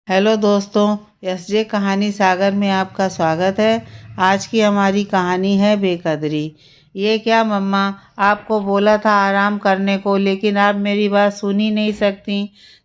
Hello दोस्तों, SJ कहानी सागर में आपका स्वागत है। आज की हमारी कहानी है बेकदरी। ये क्या मम्मा, आपको बोला था आराम करने को, लेकिन आप मेरी बात सुन ही नहीं सकती।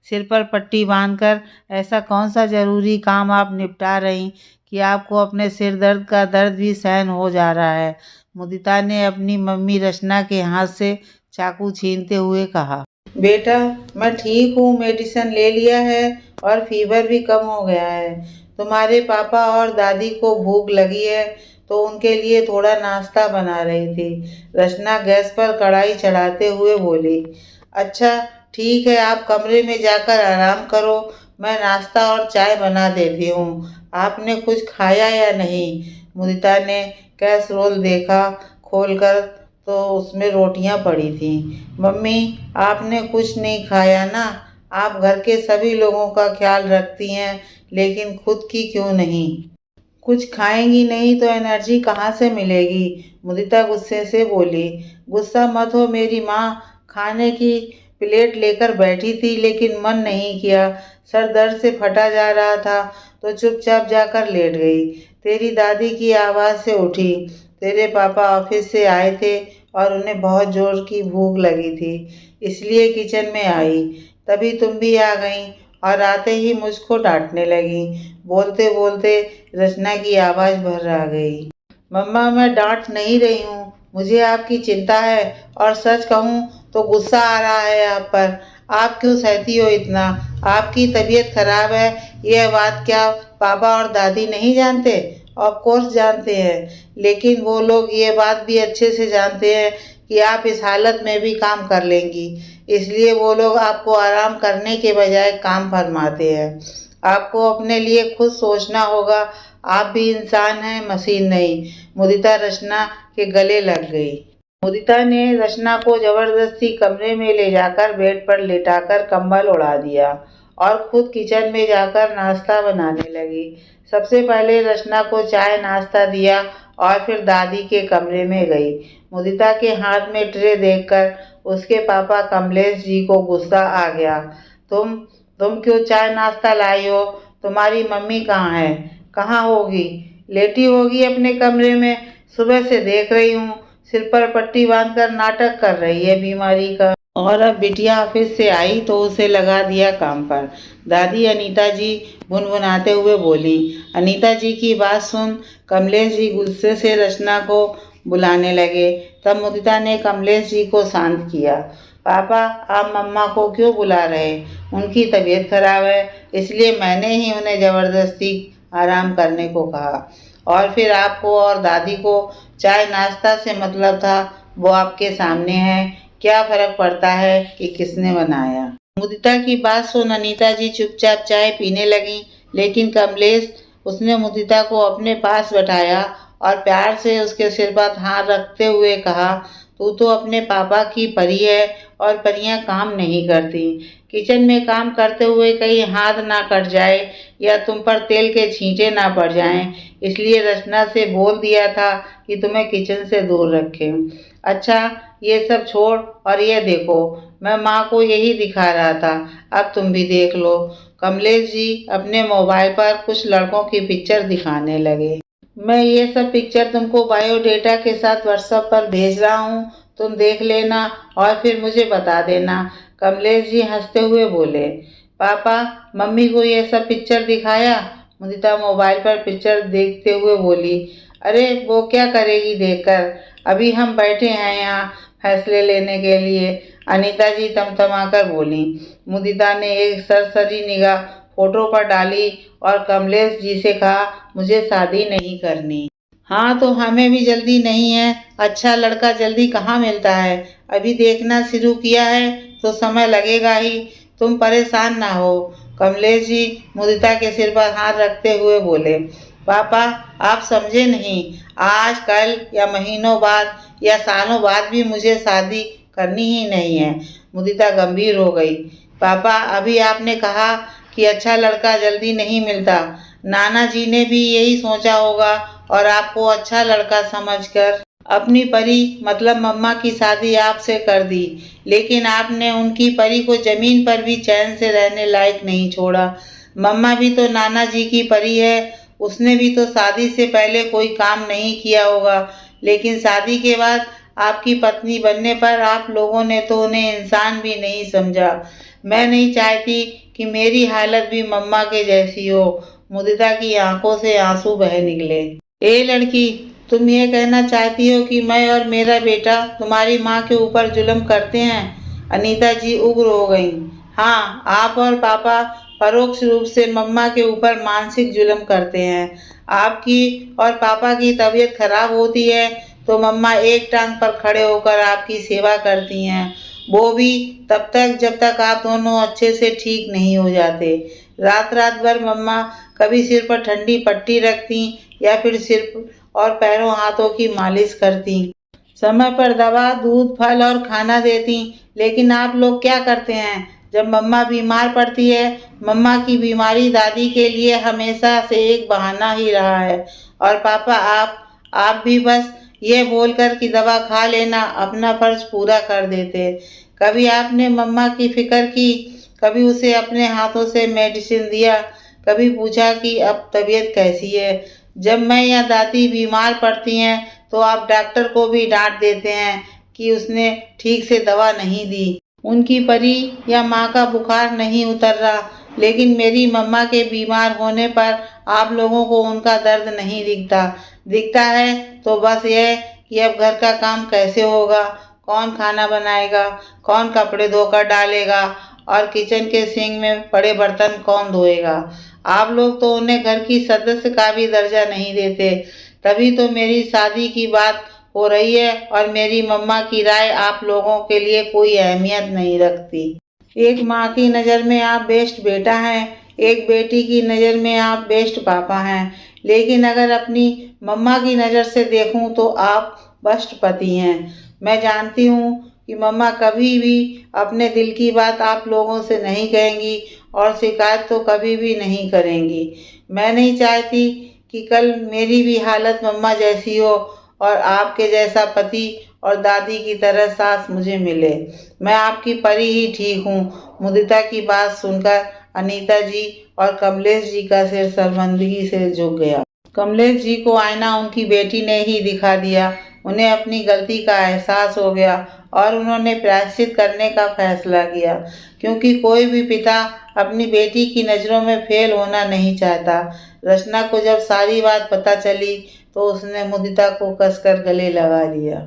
सिर पर पट्टी बांधकर ऐसा कौन सा ज़रूरी काम आप निपटा रही कि आपको अपने सिर दर्द का दर्द भी सहन हो जा रहा है। मुदिता ने अपनी मम्मी रचना के हाथ से चाकू छीनते हुए कहा। बेटा, मैं ठीक हूँ, मेडिसिन ले लिया है और फीवर भी कम हो गया है। तुम्हारे पापा और दादी को भूख लगी है तो उनके लिए थोड़ा नाश्ता बना रही थी। रचना गैस पर कढ़ाई चढ़ाते हुए बोली। अच्छा ठीक है, आप कमरे में जाकर आराम करो, मैं नाश्ता और चाय बना देती हूँ। आपने कुछ खाया या नहीं? मुदिता ने कैसरोल देखा खोलकर तो उसमें रोटियां पड़ी थी। मम्मी, आपने कुछ नहीं खाया ना? आप घर के सभी लोगों का ख्याल रखती हैं, लेकिन खुद की क्यों नहीं? कुछ खाएंगी नहीं तो एनर्जी कहाँ से मिलेगी? मुदिता गुस्से से बोली। गुस्सा मत हो मेरी माँ, खाने की प्लेट लेकर बैठी थी लेकिन मन नहीं किया। सर दर्द से फटा जा रहा था तो चुपचाप जाकर लेट गई। तेरी दादी की आवाज़ से उठी। तेरे पापा ऑफिस से आए थे और उन्हें बहुत जोर की भूख लगी थी, इसलिए किचन में आई। तभी तुम भी आ गई और आते ही मुझको डांटने लगी। बोलते बोलते रचना की आवाज़ भर आ गई। मम्मा, मैं डांट नहीं रही हूँ, मुझे आपकी चिंता है और सच कहूँ तो गुस्सा आ रहा है आप पर। आप क्यों सहती हो इतना? आपकी तबीयत खराब है, यह बात क्या पापा और दादी नहीं जानते? ऑफ कोर्स जानते हैं, लेकिन वो लोग ये बात भी अच्छे से जानते हैं कि आप इस हालत में भी काम कर लेंगी, इसलिए वो लोग आपको आराम करने के बजाय काम फरमाते हैं। आपको अपने लिए खुद सोचना होगा, आप भी इंसान हैं, मशीन नहीं। मुदिता रचना के गले लग गई। मुदिता ने रचना को जबरदस्ती कमरे में ले जाकर बेड पर लेटाकर कंबल उड़ा दिया और खुद किचन में जाकर नाश्ता बनाने लगी। सबसे पहले रचना को चाय नाश्ता दिया और फिर दादी के कमरे में गई। मुदिता के हाथ में ट्रे देखकर उसके पापा कमलेश जी को गुस्सा आ गया। तुम तुम क्यों चाय नाश्ता लाई हो? तुम्हारी मम्मी कहाँ है? कहाँ होगी? लेटी होगी अपने कमरे में। सुबह से देख रही हूँ, सिर पर पट्टी बांधकर नाटक कर रही है बीमारी का। और अब बिटिया ऑफिस से आई तो उसे लगा दिया काम पर। दादी अनीता जी गुनगुनाते हुए बोली। अनीता जी की बात सुन कमलेश जी गुस्से से रचना को बुलाने लगे। तब मुदिता ने कमलेश जी को शांत किया। पापा, आप मम्मा को क्यों बुला रहे? उनकी तबीयत खराब है, इसलिए मैंने ही उन्हें ज़बरदस्ती आराम करने को कहा। और फिर आपको और दादी को चाय नाश्ता से मतलब था, वो आपके सामने है। क्या फर्क पड़ता है कि किसने बनाया? मुदिता की बात सुन अनीता जी चुपचाप चाय पीने लगी, लेकिन कमलेश, उसने मुदिता को अपने पास बैठाया और प्यार से उसके सिर पर हाथ रखते हुए कहा, तू तो अपने पापा की परी है और परियां काम नहीं करती। किचन में काम करते हुए कहीं हाथ ना कट जाए या तुम पर तेल के छींटे ना पड़ जाएं, इसलिए रचना से बोल दिया था कि तुम्हें किचन से दूर रखें। अच्छा, ये सब छोड़ और ये देखो, मैं माँ को यही दिखा रहा था, अब तुम भी देख लो। कमलेश जी अपने मोबाइल पर कुछ लड़कों की पिक्चर दिखाने लगे। मैं ये सब पिक्चर तुमको बायोडेटा के साथ व्हाट्सएप पर भेज रहा हूँ, तुम देख लेना और फिर मुझे बता देना। कमलेश जी हंसते हुए बोले। पापा, मम्मी को ये सब पिक्चर दिखाया? मुदिता मोबाइल पर पिक्चर देखते हुए बोली। अरे वो क्या करेगी देखकर, अभी हम बैठे हैं यहाँ फैसले लेने के लिए, अनीता जी तमतमाकर बोली। मुदिता ने एक सरसरी निगाह फोटो पर डाली और कमलेश जी से कहा, मुझे शादी नहीं करनी। हाँ तो हमें भी जल्दी नहीं है, अच्छा लड़का जल्दी कहाँ मिलता है, अभी देखना शुरू किया है तो समय लगेगा ही, तुम परेशान ना हो। कमलेश जी मुदिता के सिर पर हाथ रखते हुए बोले। पापा, आप समझे नहीं, आज कल या महीनों बाद या सालों बाद भी मुझे शादी करनी ही नहीं है। मुदिता गंभीर हो गई। पापा, अभी आपने कहा कि अच्छा लड़का जल्दी नहीं मिलता, नाना जी ने भी यही सोचा होगा और आपको अच्छा लड़का समझकर अपनी परी मतलब मम्मा की शादी आपसे कर दी, लेकिन आपने उनकी परी को जमीन पर भी चैन से रहने लायक नहीं छोड़ा। मम्मा भी तो नाना जी की परी है, उसने भी तो शादी से पहले कोई काम नहीं किया होगा, लेकिन शादी के बाद आपकी पत्नी बनने पर आप लोगों ने तो उन्हें इंसान भी नहीं समझा। मैं नहीं चाहती कि मेरी हालत भी मम्मा के जैसी हो। मुदिता की आंखों से आंसू बह निकले। ए लड़की, तुम ये कहना चाहती हो कि मैं और मेरा बेटा तुम्हारी माँ के ऊपर जुल्म करते हैं? अनीता जी उग्र हो गईं। हाँ, आप और पापा परोक्ष रूप से मम्मा के ऊपर मानसिक जुल्म करते हैं। आपकी और पापा की तबीयत खराब होती है तो मम्मा एक टांग पर खड़े होकर आपकी सेवा करती हैं, वो भी तब तक जब तक आप दोनों अच्छे से ठीक नहीं हो जाते। रात रात भर मम्मा कभी सिर पर ठंडी पट्टी रखती या फिर सिर और पैरों हाथों की मालिश करती, समय पर दवा, दूध, फल और खाना देती। लेकिन आप लोग क्या करते हैं? जब मम्मा बीमार पड़ती है, मम्मा की बीमारी दादी के लिए हमेशा से एक बहाना ही रहा है। और पापा, आप भी बस ये बोलकर कि दवा खा लेना, अपना फर्ज पूरा कर देते। कभी आपने मम्मा की फिक्र की? कभी उसे अपने हाथों से मेडिसिन दिया? कभी पूछा कि अब तबीयत कैसी है? जब मैं या दादी बीमार पड़ती हैं तो आप डॉक्टर को भी डांट देते हैं कि उसने ठीक से दवा नहीं दी, उनकी परी या माँ का बुखार नहीं उतर रहा। लेकिन मेरी मम्मा के बीमार होने पर आप लोगों को उनका दर्द नहीं दिखता है तो बस यह कि अब घर का काम कैसे होगा, कौन खाना बनाएगा, कौन कपड़े धोकर डालेगा और किचन के सिंक में पड़े बर्तन कौन धोएगा। आप लोग तो उन्हें घर की सदस्य का भी दर्जा नहीं देते। तभी तो मेरी शादी की बात हो रही है और मेरी मम्मा की राय आप लोगों के लिए कोई अहमियत नहीं रखती। एक माँ की नज़र में आप बेस्ट बेटा हैं, एक बेटी की नज़र में आप बेस्ट पापा हैं, लेकिन अगर अपनी मम्मा की नज़र से देखूं तो आप बेस्ट पति हैं। मैं जानती हूँ कि मम्मा कभी भी अपने दिल की बात आप लोगों से नहीं कहेंगी और शिकायत तो कभी भी नहीं करेंगी। मैं नहीं चाहती कि कल मेरी भी हालत मम्मा जैसी हो और आपके जैसा पति और दादी की तरह सास मुझे मिले। मैं आपकी परी ही ठीक हूँ। मुदिता की बात सुनकर अनीता जी और कमलेश जी का सिर शर्मिंदगी से झुक गया। कमलेश जी को आईना उनकी बेटी ने ही दिखा दिया। उन्हें अपनी गलती का एहसास हो गया और उन्होंने प्रायश्चित करने का फैसला किया, क्योंकि कोई भी पिता अपनी बेटी की नज़रों में फेल होना नहीं चाहता। रचना को जब सारी बात पता चली तो उसने मुदिता को कसकर गले लगा लिया।